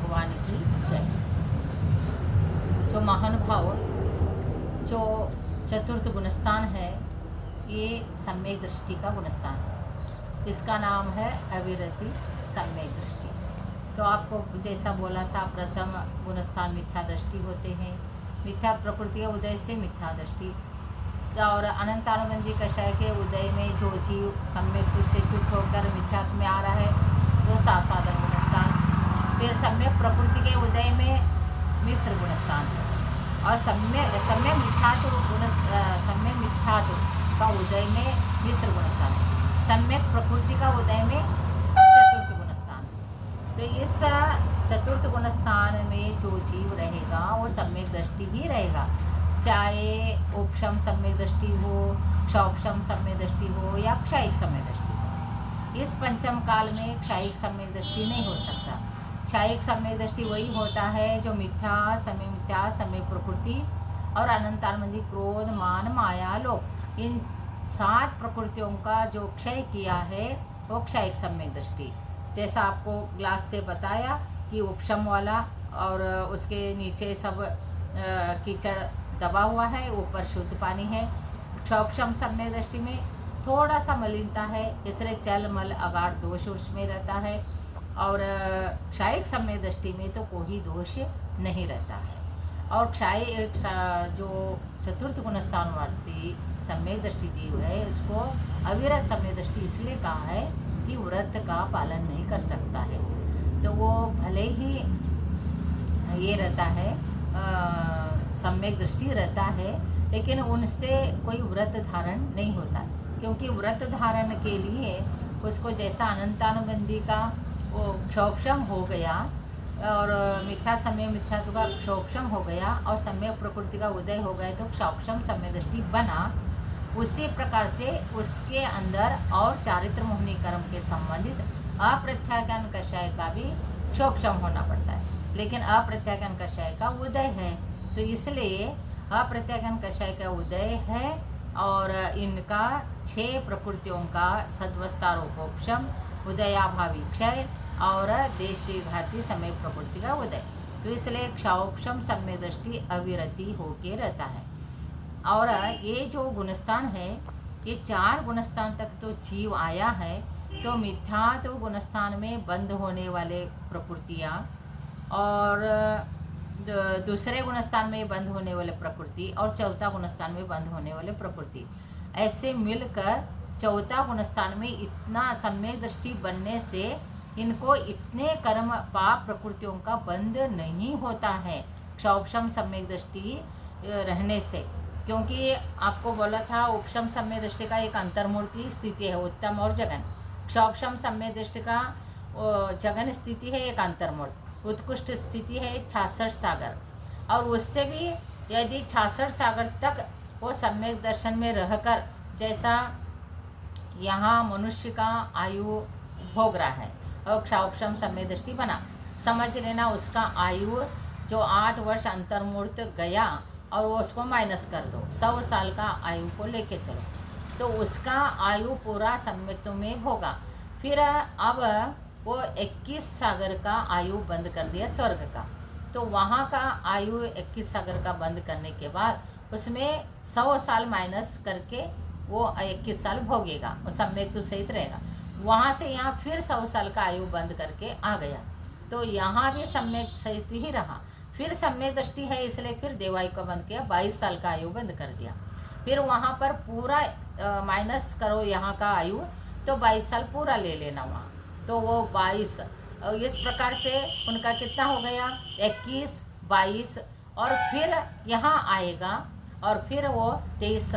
भगवान की जय। जो महानुभाव जो चतुर्थ गुणस्थान है, ये सम्यक दृष्टि का गुणस्थान है। इसका नाम है अविरति सम्यक दृष्टि। तो आपको जैसा बोला था, प्रथम गुणस्थान मिथ्या दृष्टि होते हैं। मिथ्या प्रकृति के उदय से मिथ्या दृष्टि, और अनंतानुबंधी कषाय के उदय में जो जीव सम्यक से च्युत होकर मिथ्यात्व में आ रहा है, तो सासाधन गुणस्थान। फिर सम्यक प्रकृति के उदय में मिश्र गुणस्थान है, और सम्यक मिथ्यात्व का उदय में मिश्र गुणस्थान है। सम्यक प्रकृति का उदय में चतुर्थ गुणस्थान है। तो इस चतुर्थ गुणस्थान में जो जीव रहेगा वो सम्यक दृष्टि ही रहेगा, चाहे उपशम सम्यक दृष्टि हो, क्षौपशम सम्यक दृष्टि हो या क्षयिक सम्यक दृष्टि हो। इस पंचम काल में क्षयिक सम्यक दृष्टि नहीं हो सकता। क्षयिक सम्यक दृष्टि वही होता है जो मिथ्या सम्यक प्रकृति और अनंतानुबंधी क्रोध मान माया लोभ, इन 7 प्रकृतियों का जो क्षय किया है वो क्षयिक सम्यक दृष्टि। जैसा आपको ग्लास से बताया कि उपशम वाला और उसके नीचे सब कीचड़ दबा हुआ है, ऊपर शुद्ध पानी है। क्षौपशम सम्यक दृष्टि में थोड़ा सा मलिनता है, इसलिए चल मल अगाढ़ दोष उसमें रहता है। और क्षयिक सम्यक दृष्टि में तो कोई दोष नहीं रहता है। और क्षय जो चतुर्थ गुणस्थान वाली सम्यक दृष्टि जीव है, उसको अविरत सम्यक दृष्टि इसलिए कहा है कि व्रत का पालन नहीं कर सकता है। तो वो भले ही ये रहता है, सम्यक दृष्टि रहता है, लेकिन उनसे कोई व्रत धारण नहीं होता, क्योंकि व्रत धारण के लिए उसको जैसा अनंतानुबंधी का वो क्षौपशम हो गया और मिथ्या समय मिथ्यात्व का क्षौपशम हो गया और सम्यक प्रकृति का उदय हो गया, तो क्षौपशम सम्यक दृष्टि बना। उसी प्रकार से उसके अंदर और चारित्र मोहिनी कर्म के संबंधित अप्रत्याख्यान कषाय का भी क्षौपशम होना पड़ता है, लेकिन अप्रत्याख्यान कषाय का उदय है। तो इसलिए अप्रत्याख्यान कषाय का उदय है और इनका 6 प्रकृतियों का सद्वस्तारोपोपशम, उदयाभावी क्षय और देशी घाती समय प्रकृति का उदय। तो इसलिए क्षौपशम सम्यक दृष्टि अविरति होके रहता है। और ये जो गुणस्थान है, ये 4 गुणस्थान तक तो जीव आया है, तो मिथ्यात्व गुणस्थान में बंद होने वाले प्रकृतियाँ और दूसरे गुणस्थान में बंद होने वाले प्रकृति और चौथा गुणस्थान में बंद होने वाले प्रकृति, ऐसे मिलकर चौथा गुणस्थान में इतना सम्यक दृष्टि बनने से इनको इतने कर्म पाप प्रकृतियों का बंद नहीं होता है क्षौपशम सम्यक दृष्टि रहने से। क्योंकि आपको बोला था उपशम सम्यक दृष्टि का एक अंतर्मूर्ति स्थिति है, उत्तम और जगन। क्षौपशम सम्यक दृष्टि का जगन स्थिति है एक अंतर्मूर्त, उत्कृष्ट स्थिति है 66 सागर। और उससे भी यदि 66 सागर तक वो सम्यक दर्शन में रहकर, जैसा यहाँ मनुष्य का आयु भोग रहा है और क्षौपशम सम्यक दृष्टि बना, समझ लेना उसका आयु जो 8 वर्ष अंतर्मूर्त गया और वो उसको माइनस कर दो, 100 साल का आयु को लेके चलो, तो उसका आयु पूरा सम्यक्त्व में भोगा। फिर अब वो 21 सागर का आयु बंद कर दिया स्वर्ग का, तो वहाँ का आयु 21 सागर का बंद करने के बाद उसमें 100 साल माइनस करके वो 21 साल भोगेगा, वो सम्यक्त्व सहित रहेगा। वहाँ से यहाँ फिर 100 साल का आयु बंद करके आ गया, तो यहाँ भी सम्यक सहित ही रहा। फिर सम्यक दृष्टि है इसलिए फिर देवायु को बंद किया, 22 साल का आयु बंद कर दिया। फिर वहाँ पर पूरा माइनस करो यहाँ का आयु, तो 22 साल पूरा ले लेना वहाँ, तो वो 22, इस प्रकार से उनका कितना हो गया 21, 22, और फिर यहाँ आएगा और फिर वो 23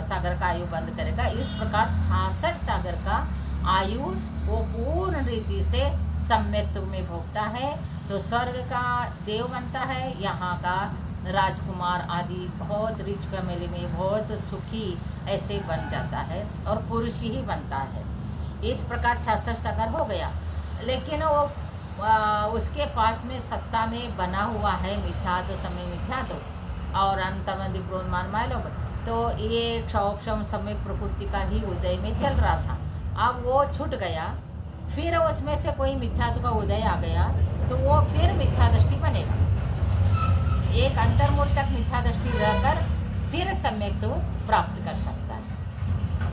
सागर का आयु बंद करेगा। इस प्रकार 66 सागर का आयु वो पूर्ण रीति से सम्यक्त्व में भोगता है, तो स्वर्ग का देव बनता है, यहाँ का राजकुमार आदि बहुत रिच फैमिली में बहुत सुखी ऐसे बन जाता है और पुरुष ही बनता है। इस प्रकार 66 सागर हो गया, लेकिन वो उसके पास में सत्ता में बना हुआ है मिथ्या तो समय मिथ्या तो और अंतर्मंदी क्रोध मान माया लोभ, तो ये क्षौपशम सम्यक प्रकृति का ही उदय में चल रहा था। अब वो छूट गया, फिर उसमें से कोई मिथ्यात्व का उदय आ गया तो वो फिर मिथ्या दृष्टि बनेगा। एक अंतर्मुख तक मिथ्या दृष्टि रहकर फिर सम्यक तो प्राप्त कर सकता है।